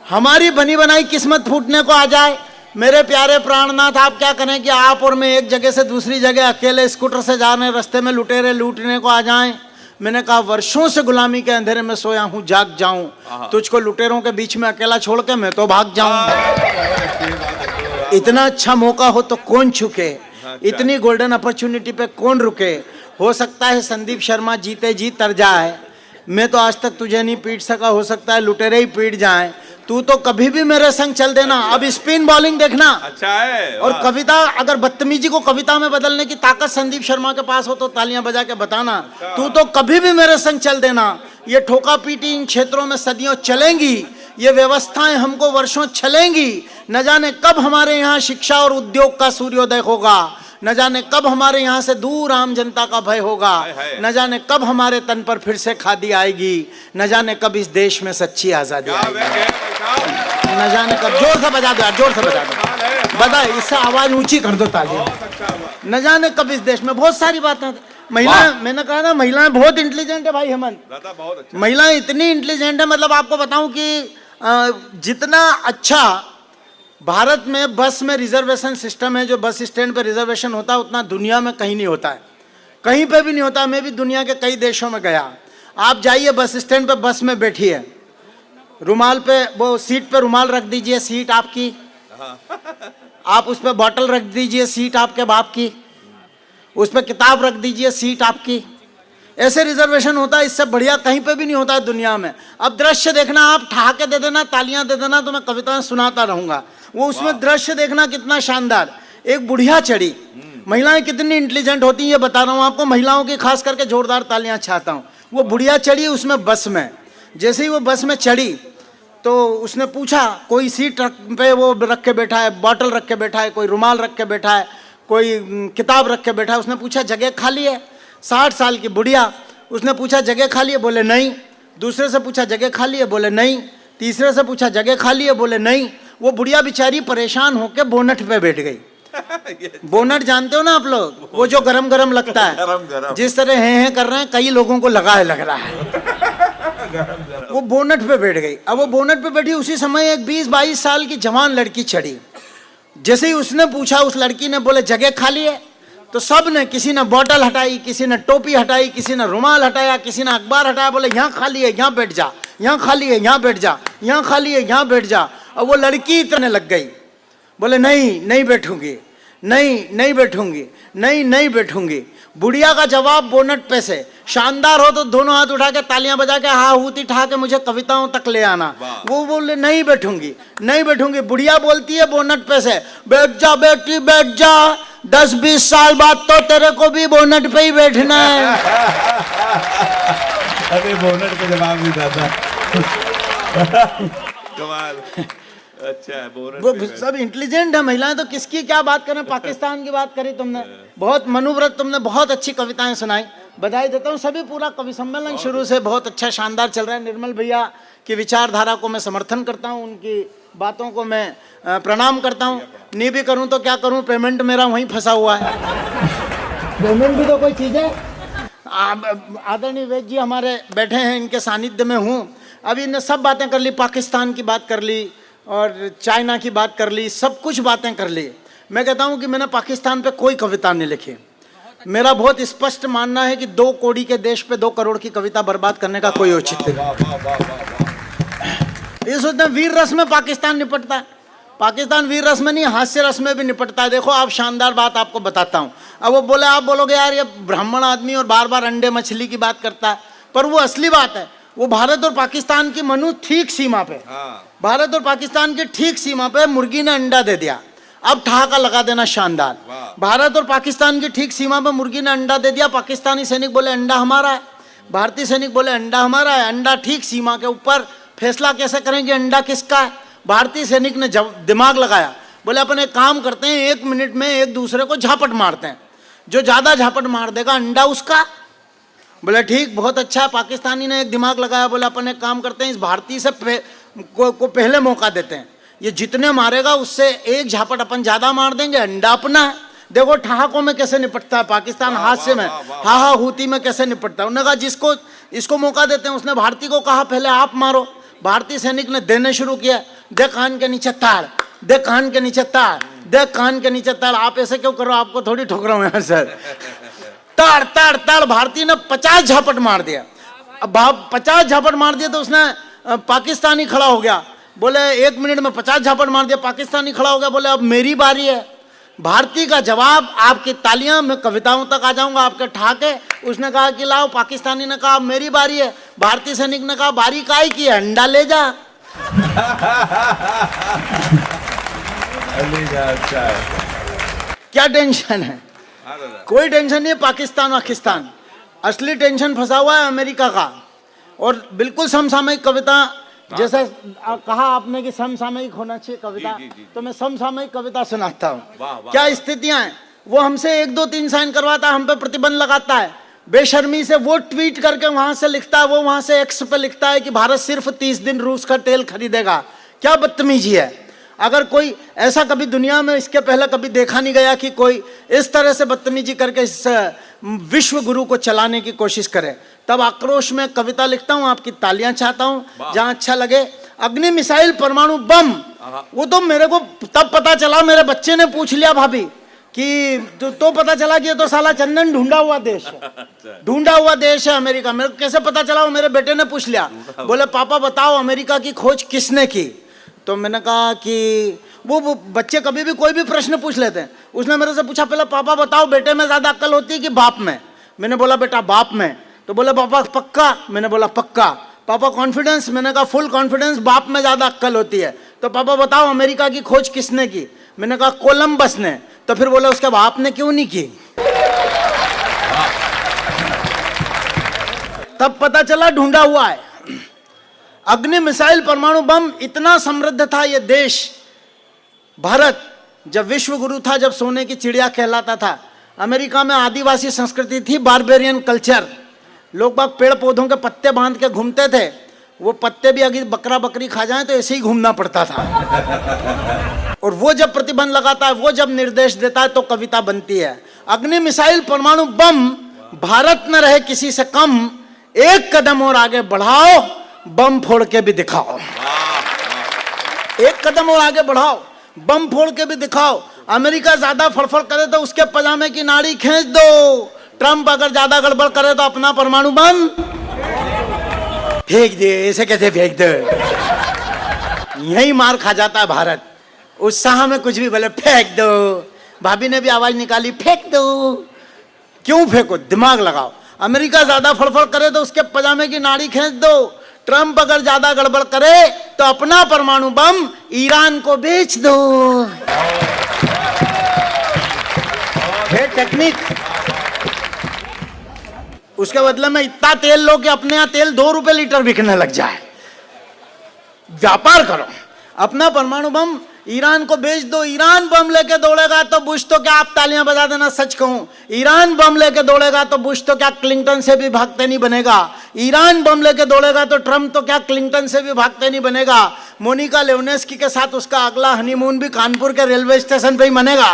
हमारी बनी बनाई किस्मत फूटने को आ जाए। मेरे प्यारे प्राणनाथ, आप क्या करें कि आप और मैं एक जगह से दूसरी जगह अकेले स्कूटर से जा रहे हैं, रास्ते में लुटेरे लूटने को आ जाएं। मैंने कहा वर्षों से गुलामी के अंधेरे में सोया हूं, जाग जाऊं, तुझको लुटेरों के बीच में अकेला छोड़ के मैं तो भाग जाऊं। इतना अच्छा मौका हो तो कौन चुके, इतनी गोल्डन अपॉर्चुनिटी पे कौन रुके। हो सकता है संदीप शर्मा जीते जी तर जाए, मैं तो आज तक तुझे नहीं पीट सका, हो सकता है लुटेरे ही पीट जाए। तू तो कभी भी मेरे संग चल देना। अब स्पिन बॉलिंग देखना, अच्छा है। और कविता, अगर बदतमीजी को कविता में बदलने की ताकत संदीप शर्मा के पास हो तो तालियां बजा के बताना। तू तो कभी भी मेरे संग चल देना। ये ठोका पीटी इन क्षेत्रों में सदियों चलेंगी, ये व्यवस्थाएं हमको वर्षों चलेंगी। न जाने कब हमारे यहाँ शिक्षा और उद्योग का सूर्योदय होगा, न जाने कब हमारे यहाँ से दूर आम जनता का भय होगा, न जाने कब हमारे तन पर फिर से खादी आएगी, न जाने कब इस देश में सच्ची आजादी आएगी, न जाने कब। जोर से बजा दो यार, जोर से बजा दो, बता, इससे आवाज ऊंची कर दो ताली। न जाने कब इस देश में। बहुत सारी बातें महिलाएं, मैंने कहा ना महिलाएं बहुत इंटेलिजेंट है भाई हेमंत, महिलाएं इतनी इंटेलिजेंट है, मतलब आपको बताऊं कि जितना अच्छा भारत में बस में रिजर्वेशन सिस्टम है, जो बस स्टैंड पे रिजर्वेशन होता है, उतना दुनिया में कहीं नहीं होता है, कहीं पे भी नहीं होता। मैं भी दुनिया के कई देशों में गया। आप जाइए बस स्टैंड पे, बस में बैठिए, रुमाल पे, वो सीट पे रुमाल रख दीजिए, सीट आपकी, आप उस पर बॉटल रख दीजिए, सीट आपके बाप की, उस पर किताब रख दीजिए, सीट आपकी। ऐसे रिजर्वेशन होता है, इससे बढ़िया कहीं पे भी नहीं होता है दुनिया में। अब दृश्य देखना, आप ठहाके दे देना, तालियां दे देना, तो मैं कविताएं सुनाता रहूंगा। वो उसमें दृश्य देखना कितना शानदार। एक बुढ़िया चढ़ी, महिलाएं कितनी इंटेलिजेंट होती हैं ये बता रहा हूँ आपको, महिलाओं की खास करके जोरदार तालियां चाहता हूँ। वो बुढ़िया चढ़ी उसमें बस में, जैसे ही वो बस में चढ़ी तो उसने पूछा, कोई सीट पे वो रख के बैठा है, बॉटल रख के बैठा है, कोई रुमाल रख के बैठा है, कोई किताब रख के बैठा है। उसने पूछा जगह खाली है, 60 साल की बुढ़िया। उसने पूछा जगह खाली है, बोले नहीं। दूसरे से पूछा जगह खाली है, बोले नहीं। तीसरे से पूछा जगह खाली है, बोले नहीं। वो बुढ़िया बेचारी परेशान होकर बोनट पे बैठ गई। बोनट जानते हो ना आप लोग, वो जो गरम गरम लगता है, गरम। जिस तरह हैं कर रहे हैं, कई लोगों को लग रहा है। वो बोनट पे बैठ गई। अब वो बोनट पे बैठी, उसी समय एक 20-22 साल की जवान लड़की चढ़ी। जैसे ही उसने पूछा, उस लड़की ने बोले जगह खाली है, तो सब ने, किसी ने बॉटल हटाई, किसी ने टोपी हटाई, किसी ने रुमाल हटाया, किसी ने अखबार हटाया, बोले यहाँ खाली है, यहाँ बैठ जा, यहाँ खाली है, यहाँ बैठ जा, यहाँ खाली है, यहाँ बैठ जा। और वो लड़की इतने लग गई, बोले नहीं नहीं बैठूंगी, नहीं नहीं बैठूंगी, नहीं नहीं बैठूंगी। बुढ़िया का जवाब बोनट पे से शानदार हो तो दोनों हाथ उठा के तालियां बजा के हाँ हूती ठा के मुझे कविताओं तक ले आना। वो बोले नहीं बैठूंगी, नहीं बैठूंगी। बुढ़िया बोलती है बोनट पे से, बैठ जा बेटी बैठ जा, 10-20 साल बाद तो तेरे को भी बोनट पे ही बैठना है। अरे बोनट पे जवाब भी दादा कमाल। अच्छा है, वो सब इंटेलिजेंट है महिलाएं, तो किसकी क्या बात करें। पाकिस्तान की बात करी तुमने, बहुत मनोव्रत, तुमने बहुत अच्छी कविताएं सुनाई, बधाई देता हूँ। सभी पूरा कवि सम्मेलन शुरू से बहुत अच्छा शानदार चल रहा है। निर्मल भैया की विचारधारा को मैं समर्थन करता हूँ, उनकी बातों को मैं प्रणाम करता हूँ। नहीं भी करूँ तो क्या करूँ, पेमेंट मेरा वहीं फंसा हुआ है। पेमेंट भी तो कोई चीज़ है। आदरणीय वैद्य जी हमारे बैठे हैं, इनके सानिध्य में हूँ। अभी इन्हें सब बातें कर ली, पाकिस्तान की बात कर ली और चाइना की बात कर ली, सब कुछ बातें कर ली। मैं कहता हूँ कि मैंने पाकिस्तान पे कोई कविता नहीं लिखी। मेरा बहुत स्पष्ट मानना है कि 2 कौड़ी के देश पे 2 करोड़ की कविता बर्बाद करने का कोई औचित्य नहीं। ये सोचते हैं वीर रस में पाकिस्तान निपटता है। पाकिस्तान वीर रस में नहीं, हास्य रस में भी निपटता है। देखो आप, शानदार बात आपको बताता हूँ। अब वो बोले, आप बोलोगे यार ये ब्राह्मण आदमी और बार बार अंडे मछली की बात करता है, पर वो असली बात है। वो भारत और पाकिस्तान की मनु ठीक सीमा पे, भारत और पाकिस्तान की ठीक सीमा पे मुर्गी ने अंडा दे दिया। अब ठहाका लगा देना शानदार। भारत और पाकिस्तान की ठीक सीमा में मुर्गी ने अंडा दे दिया, पाकिस्तानी सैनिक बोले अंडा हमारा है, भारतीय सैनिक बोले अंडा हमारा है। अंडा ठीक सीमा के ऊपर, फैसला कैसे करेंगे अंडा किसका है? भारतीय सैनिक ने जब दिमाग लगाया, बोले अपन एक काम करते हैं, 1 मिनट में एक दूसरे को झापट मारते हैं, जो ज्यादा झापट मार देगा अंडा उसका। बोले ठीक, बहुत अच्छा। पाकिस्तानी ने एक दिमाग लगाया, बोले अपन एक काम करते हैं, इस भारतीय से को पहले मौका देते हैं, ये जितने मारेगा उससे एक झापट अपन ज्यादा मार देंगे, अंडा अपना है। देखो ठहाकों में कैसे निपटता है पाकिस्तान, हादसे में हा हूती में कैसे निपटता है। उन्होंने कहा जिसको इसको मौका देते हैं, उसने भारतीय को कहा पहले आप मारो। भारतीय सैनिक ने देने शुरू किया, दे कान के नीचे ताड़, दे कान के नीचे ताड़, दे कान के नीचे ताड़। आप ऐसे क्यों करो, आपको थोड़ी ठोक रहा हूं यार सर। ताड़ ताड़ ताड़, भारतीय ने 50 झापट मार दिया। अब 50 झापट मार दिया तो उसने पाकिस्तानी खड़ा हो गया, बोले 1 मिनट में 50 झापट मार दिया। पाकिस्तानी खड़ा हो गया, बोले अब मेरी बारी है। भारतीय का जवाब, आपकी तालियां, मैं कविताओं तक आ जाऊंगा, आपके ठहाके। उसने कहा कि लाओ, पाकिस्तानी ने कहा मेरी बारी है। भारतीय सैनिक ने कहा बारी काहे की है, अंडा ले जा। क्या टेंशन है? कोई टेंशन नहीं है पाकिस्तान। असली टेंशन फंसा हुआ है अमेरिका का। और बिल्कुल समसामयिक कविता, जैसा कहा आपने कि समसामयिक होना चाहिए कविता, तो मैं समसामयिक कविता सुनाता हूँ। क्या स्थितियां हैं, वो हमसे 1 2 3 साइन करवाता है, हम पे प्रतिबंध लगाता है, बेशर्मी से वो ट्वीट करके वहां से लिखता है, वो वहां से एक्स पे लिखता है कि भारत सिर्फ 30 दिन रूस का तेल खरीदेगा। क्या बदतमीजी है। अगर कोई ऐसा कभी दुनिया में इसके पहले कभी देखा नहीं गया कि कोई इस तरह से बदतमीजी करके इस विश्व गुरु को चलाने की कोशिश करे। तब आक्रोश में कविता लिखता हूं, आपकी तालियां चाहता हूं जहां अच्छा लगे। अग्नि मिसाइल परमाणु बम, वो तो मेरे को तब पता चला, मेरे बच्चे ने पूछ लिया भाभी कि तो पता चला कि ये तो साला चंदन ढूंढा हुआ देश है, ढूंढा हुआ देश है अमेरिका। मेरे को कैसे पता चला? वो मेरे बेटे ने पूछ लिया, बोले पापा बताओ अमेरिका की खोज किसने की? तो मैंने कहा कि वो बच्चे कभी भी कोई भी प्रश्न पूछ लेते हैं। उसने मेरे से पूछा पहले पापा बताओ बेटे में ज्यादा अक्ल होती है कि बाप में? मैंने बोला बेटा बाप में। तो बोले पापा पक्का? मैंने बोला पक्का। पापा कॉन्फिडेंस? मैंने कहा फुल कॉन्फिडेंस, बाप में ज्यादा अक्ल होती है। तो पापा बताओ अमेरिका की खोज किसने की? मैंने कहा कोलंबस ने। तो फिर बोले उसके बाप ने क्यों नहीं की? तब पता चला ढूंढा हुआ है। अग्नि मिसाइल परमाणु बम, इतना समृद्ध था ये देश भारत, जब विश्व गुरु था, जब सोने की चिड़िया कहलाता था। अमेरिका में आदिवासी संस्कृति थी, बारबेरियन कल्चर। लोग बाग पेड़ पौधों के पत्ते बांध के घूमते थे। वो पत्ते भी अगर बकरा बकरी खा जाए तो ऐसे ही घूमना पड़ता था। और वो जब प्रतिबंध लगाता है, वो जब निर्देश देता है, तो कविता बनती है। अग्नि मिसाइल परमाणु बम, भारत न रहे किसी से कम, एक कदम और आगे बढ़ाओ, बम फोड़ के भी दिखाओ। एक कदम और आगे बढ़ाओ, बम फोड़ के भी दिखाओ। अमेरिका ज्यादा फड़फड़ करे तो उसके पजामे की नाड़ी खींच दो। ट्रंप अगर ज्यादा गड़बड़ करे तो अपना परमाणु बम फेंक दे। ऐसे कैसे फेंक दे? यही मार खा जाता है भारत। उत्साह में कुछ भी बोले फेंक दो। भाभी ने भी आवाज निकाली फेंक दो। क्यों फेंको? दिमाग लगाओ। अमेरिका ज्यादा फड़फड़ करे तो उसके पजामे की नाड़ी खींच दो। ट्रंप अगर ज्यादा गड़बड़ करे तो अपना परमाणु बम ईरान को बेच दो। ये टेक्निक। उसके बदले में इतना तेल लो कि अपने यहां तेल 2 रुपए लीटर बिकने लग जाए। व्यापार करो। अपना परमाणु बम ईरान को बेच दो। ईरान बम लेके दौड़ेगा तो बुश तो क्या, आप तालियां बजा देना, सच कहूं, ईरान बम लेके दौड़ेगा तो बुश तो क्या क्लिंटन से भी भागते नहीं बनेगा। ईरान बम लेके दौड़ेगा तो ट्रंप तो क्या क्लिंटन से भी भागते नहीं बनेगा। मोनिका लेविन्स्की के साथ उसका अगला हनीमून भी कानपुर के रेलवे स्टेशन पे ही बनेगा।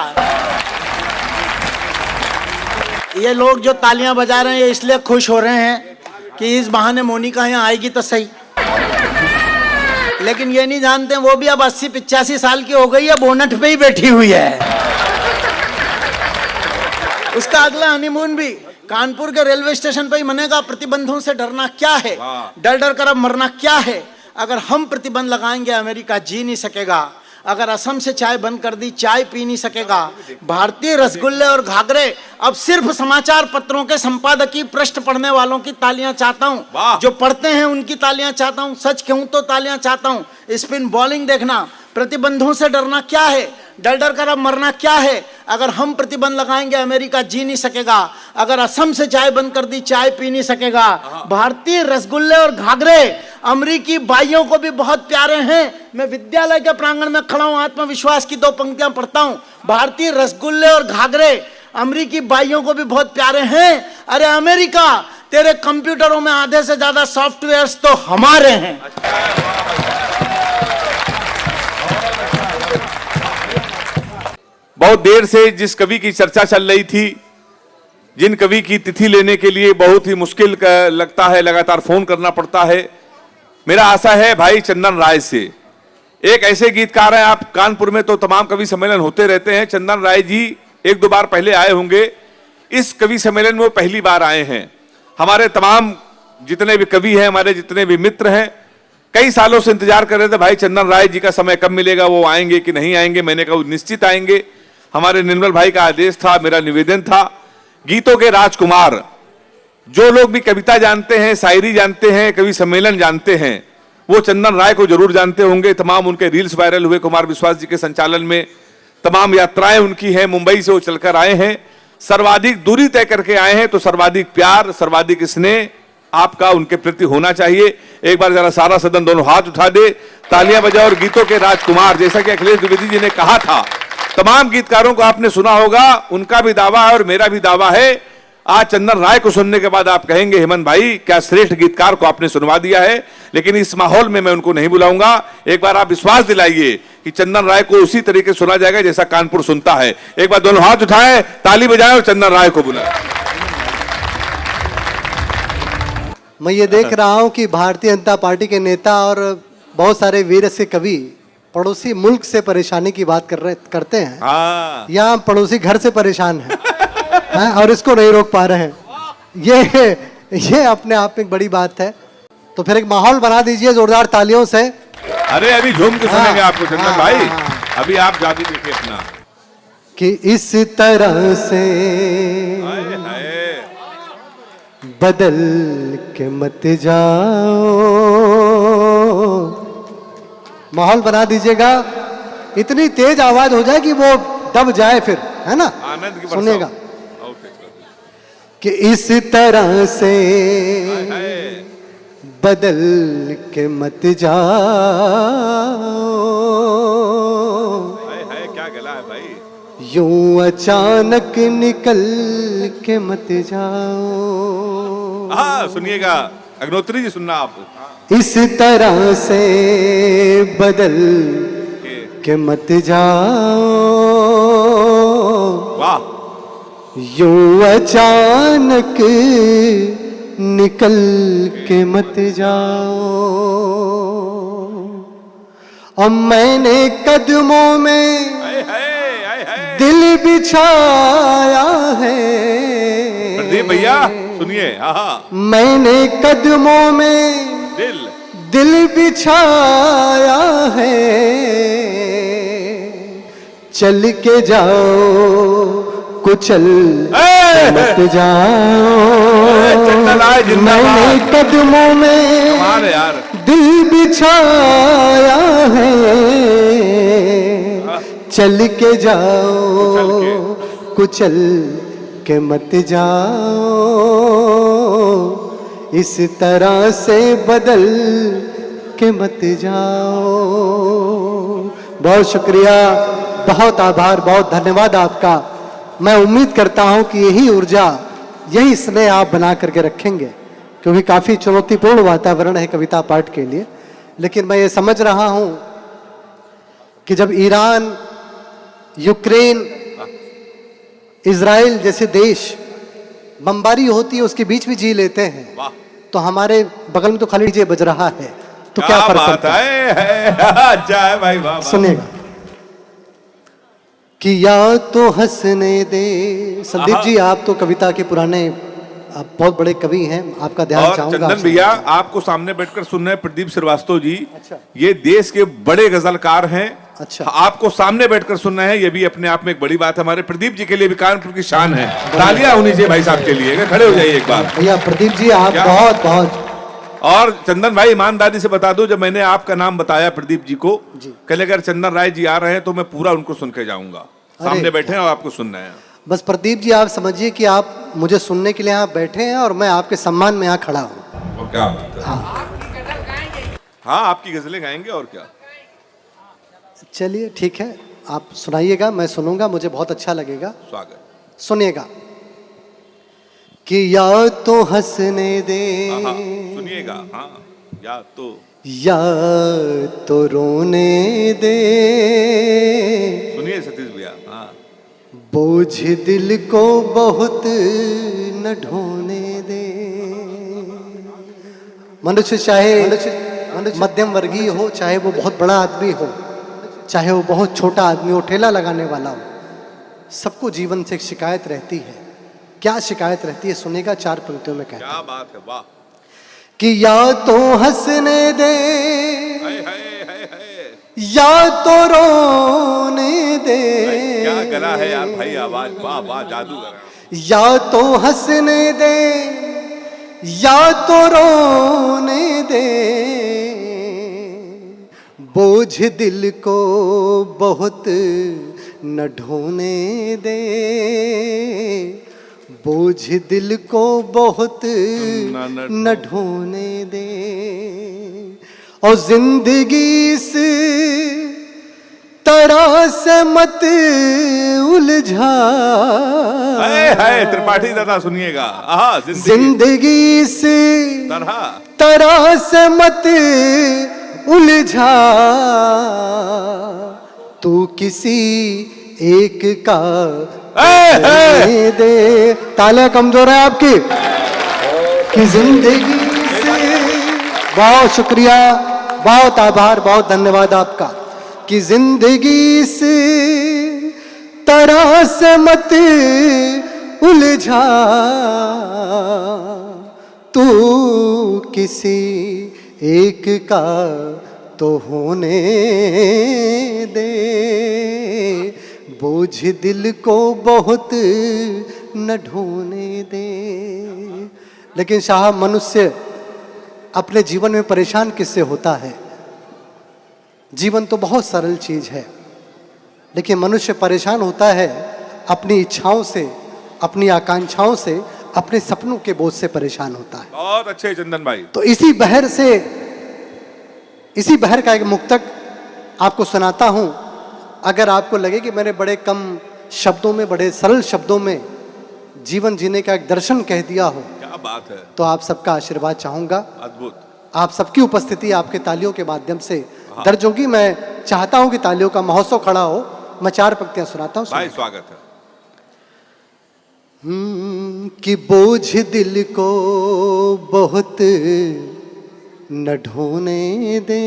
ये लोग जो तालियां बजा रहे हैं ये इसलिए खुश हो रहे हैं कि इस बहाने मोनिका यहाँ आएगी तो सही। लेकिन ये नहीं जानते वो भी अब 80-85 साल की हो गई है, बोनट पे ही बैठी हुई है। उसका अगला हनीमून भी कानपुर के रेलवे स्टेशन पे ही बनेगा। प्रतिबंधों से डरना क्या है, डर डर कर अब मरना क्या है। अगर हम प्रतिबंध लगाएंगे अमेरिका जी नहीं सकेगा। अगर असम से चाय बंद कर दी, चाय पी नहीं सकेगा। भारतीय रसगुल्ले और घाघरे, अब सिर्फ समाचार पत्रों के संपादकीय पृष्ठ पढ़ने वालों की तालियां चाहता हूं, जो पढ़ते हैं उनकी तालियां चाहता हूं, सच कहूं तो तालियां चाहता हूं। स्पिन बॉलिंग देखना। प्रतिबंधों से डरना क्या है, डर डर कर अब मरना क्या है। अगर हम प्रतिबंध लगाएंगे अमेरिका जी नहीं सकेगा। अगर असम से चाय बंद कर दी, चाय पी नहीं सकेगा। भारतीय रसगुल्ले और घाघरे अमरीकी भाइयों को भी बहुत प्यारे हैं। मैं विद्यालय के प्रांगण में खड़ा हूं, आत्मविश्वास की 2 पंक्तियां पढ़ता हूं। भारतीय रसगुल्ले और घाघरे अमरीकी भाइयों को भी बहुत प्यारे हैं। अरे अमेरिका, तेरे कंप्यूटरों में आधे से ज्यादा सॉफ्टवेयर्स तो हमारे हैं। बहुत देर से जिस कवि की चर्चा चल रही थी, जिन कवि की तिथि लेने के लिए बहुत ही मुश्किल लगता है, लगातार फोन करना पड़ता है, मेरा आशा है भाई चंदन राय से। एक ऐसे गीतकार हैं, आप कानपुर में तो तमाम कवि सम्मेलन होते रहते हैं, चंदन राय जी 1-2 बार पहले आए होंगे। इस कवि सम्मेलन में वो पहली बार आए हैं। हमारे तमाम जितने भी कवि हैं, हमारे जितने भी मित्र हैं, कई सालों से इंतजार कर रहे थे भाई चंदन राय जी का समय कब मिलेगा, वो आएंगे कि नहीं आएंगे। मैंने कहा वो निश्चित आएंगे। हमारे निर्मल भाई का आदेश था, मेरा निवेदन था। गीतों के राजकुमार, जो लोग भी कविता जानते हैं, शायरी जानते हैं, कवि सम्मेलन जानते हैं, वो चंदन राय को जरूर जानते होंगे। तमाम उनके रील्स वायरल हुए कुमार विश्वास जी के संचालन में। तमाम यात्राएं उनकी हैं, मुंबई से वो चलकर आए हैं, सर्वाधिक दूरी तय करके आए हैं। तो सर्वाधिक प्यार, सर्वाधिक स्नेह आपका उनके प्रति होना चाहिए। एक बार जरा सारा सदन दोनों हाथ उठा दे, तालियां बजाओ। और गीतों के राजकुमार, जैसा कि अखिलेश द्विवेदी जी ने कहा था, तमाम गीतकारों को आपने सुना होगा, उनका भी दावा है और मेरा भी दावा है। आज चंदन राय को सुनने के बाद आप कहेंगे हेमंत भाई क्या श्रेष्ठ गीतकार को आपने सुनवा दिया है। लेकिन इस माहौल में मैं उनको नहीं बुलाऊंगा। एक बार आप विश्वास दिलाइए कि चंदन राय को उसी तरीके सुना जाएगा जैसा कानपुर सुनता है। एक बार दोनों हाथ उठाएं, ताली बजाएं और चंदन राय को बुलाएं। मैं ये देख रहा हूं कि भारतीय जनता पार्टी के नेता और बहुत सारे वीर से कवि पड़ोसी मुल्क से परेशानी की बात करते हैं। यहाँ पड़ोसी घर से परेशान है और इसको नहीं रोक पा रहे हैं। ये अपने आप में एक बड़ी बात है। तो फिर एक माहौल बना दीजिए जोरदार तालियों से। अरे अभी झूम के सुनेंगे आपको चंदन भाई। अभी आप जाती देखिए अपना कि इस तरह से बदल के मत जाओ। माहौल बना दीजिएगा, इतनी तेज आवाज हो जाए कि वो दब जाए, फिर है ना। आनंद की सुनिएगा कि इस तरह से बदल के मत जाओ। क्या गला है भाई। यूं अचानक निकल के मत जाओ। हाँ सुनिएगा, अग्नोत्री जी सुनना आप। इस तरह से बदल के मत जाओ। वाह। यूं अचानक निकल के मत जाओ। अब मैंने कदमों में दिल बिछाया है। प्रदीप भैया सुनिए। मैंने कदमों में दिल बिछाया है। चल के जाओ, कुचल मत जाओ। मैंने कदमों में दिल बिछाया है। चल के जाओ, कुचल के मत जाओ। इस तरह से बदल के मत जाओ। बहुत शुक्रिया, बहुत आभार, बहुत धन्यवाद आपका। मैं उम्मीद करता हूं कि यही ऊर्जा, यही स्नेह आप बना करके रखेंगे, क्योंकि काफ़ी चुनौतीपूर्ण वातावरण है कविता पाठ के लिए। लेकिन मैं ये समझ रहा हूं कि जब ईरान, यूक्रेन, इजराइल जैसे देश बमबारी होती है उसके बीच भी जी लेते हैं, तो हमारे बगल में तो खाली डीजे बज रहा है, तो क्या फर्क पड़ता है। अच्छा है भाई, वाह। सुनिएगा कि या तो हंसने दे। संदीप जी, आप तो कविता के पुराने, आप बहुत बड़े कवि हैं, आपका ध्यान चाहूंगा। चंदन भैया, आपको सामने बैठकर सुन रहे हैं प्रदीप श्रीवास्तव जी। अच्छा। ये देश के बड़े गजलकार हैं। अच्छा। आपको सामने बैठकर सुनना है, ये भी अपने आप में एक बड़ी बात है। हमारे प्रदीप जी के लिए भी कानपुर की शान है। तालियां होनी चाहिए भाई साहब के लिए। खड़े हो जाइए एक बार। भैया प्रदीप जी, आप बहुत बहुत और चंदन भाई ईमानदारी से बता दो, जब मैंने आपका नाम बताया प्रदीप जी को, कल अगर चंदन राय जी आ रहे हैं तो मैं पूरा उनको सुन के जाऊंगा। सामने बैठे हैं और आपको सुनना है। बस प्रदीप जी आप समझिए कि आप मुझे सुनने के लिए यहाँ बैठे हैं और मैं आपके सम्मान में यहाँ खड़ा हूँ। और क्या बात है? हाँ, आपकी गजलें गाएंगे और क्या। चलिए ठीक है, आप सुनाइएगा, मैं सुनूंगा, मुझे बहुत अच्छा लगेगा। स्वागत। सुनिएगा कि या तो हंसने दे, सुनिएगा। हाँ, या तो रोने दे, सुनिए सतीश भैया। हाँ, बोझ दिल को बहुत न ढोने दे। मनुष्य चाहे मध्यम वर्गीय हो, चाहे वो बहुत बड़ा आदमी हो, चाहे वो बहुत छोटा आदमी हो, ठेला लगाने वाला हो, सबको जीवन से एक शिकायत रहती है। क्या शिकायत रहती है सुनेगा, 4 पंक्तियों में कहता क्या बात है, वाह। कि या तो हंसने दे, हाय हाय हाय हाय, या तो रोने दे। क्या गला है यार भाई, आवाज वाह वाह, जादूगर। या तो हंसने दे, या तो रोने दे, बोझ दिल को बहुत न ढोने दे, बोझ दिल को बहुत न ढोने दे। और जिंदगी से तरह से मत उलझा। है त्रिपाठी दादा, सुनिएगा। जिंदगी से तरह से मत उलझा, तू किसी एक का दे। तालियां कमजोर है आपकी। कि जिंदगी से, बहुत शुक्रिया, बहुत आभार, बहुत धन्यवाद आपका। कि जिंदगी से तरह से मत उलझा, तू किसी एक का तो होने दे, बोझ दिल को बहुत न ढोने दे। लेकिन साहब, मनुष्य अपने जीवन में परेशान किससे होता है? जीवन तो बहुत सरल चीज है, लेकिन मनुष्य परेशान होता है अपनी इच्छाओं से, अपनी आकांक्षाओं से, अपने सपनों के बोझ से परेशान होता है। बहुत अच्छे चंदन भाई। तो इसी बहर का एक मुक्तक आपको सुनाता हूं। अगर आपको लगे कि मैंने बड़े कम शब्दों में, बड़े सरल शब्दों में जीवन जीने का एक दर्शन कह दिया हो, क्या बात है, तो आप सबका आशीर्वाद चाहूंगा। अद्भुत। आप सबकी उपस्थिति आपके तालियों के माध्यम से दर्ज होगी। मैं चाहता हूं कि तालियों का महोत्सव खड़ा हो। मैं 4 पंक्तियां सुनाता हूं। भाई स्वागत है। कि बोझ दिल को बहुत न ढोने दे,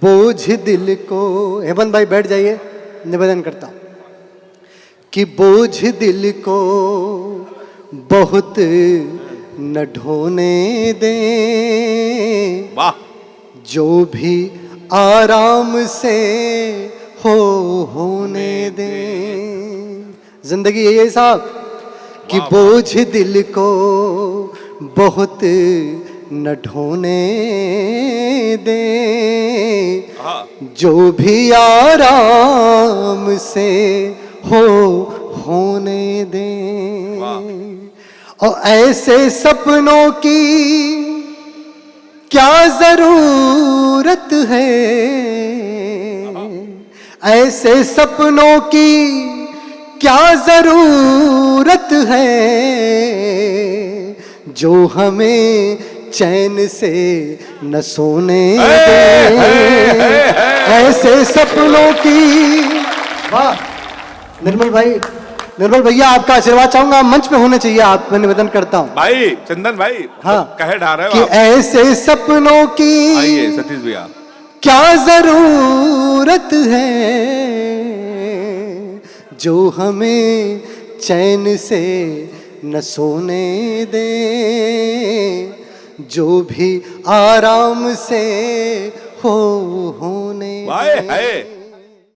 बोझ दिल को। हेमंत भाई बैठ जाइए, निवेदन करता हूं। कि बोझ दिल को बहुत न ढोने दे, वाह, जो भी आराम से होने दे। जिंदगी यही है साहब, कि बोझ दिल को बहुत न ढोने दे, जो भी आराम से होने दे। और ऐसे सपनों की क्या जरूरत है, ऐसे सपनों की क्या जरूरत है, जो हमें चैन से न सोने दे। ऐसे सपनों की। वाह निर्मल भाई, निर्मल भैया, आपका आशीर्वाद चाहूंगा। मंच पे होने चाहिए आप, मैं निवेदन करता हूँ। भाई चंदन भाई, हाँ, कहे ढा रहे हो कि आप। ऐसे सपनों की आइए सतीश भैया, क्या जरूरत है, जो हमें चैन से न सोने दे, जो भी आराम से होने दे। है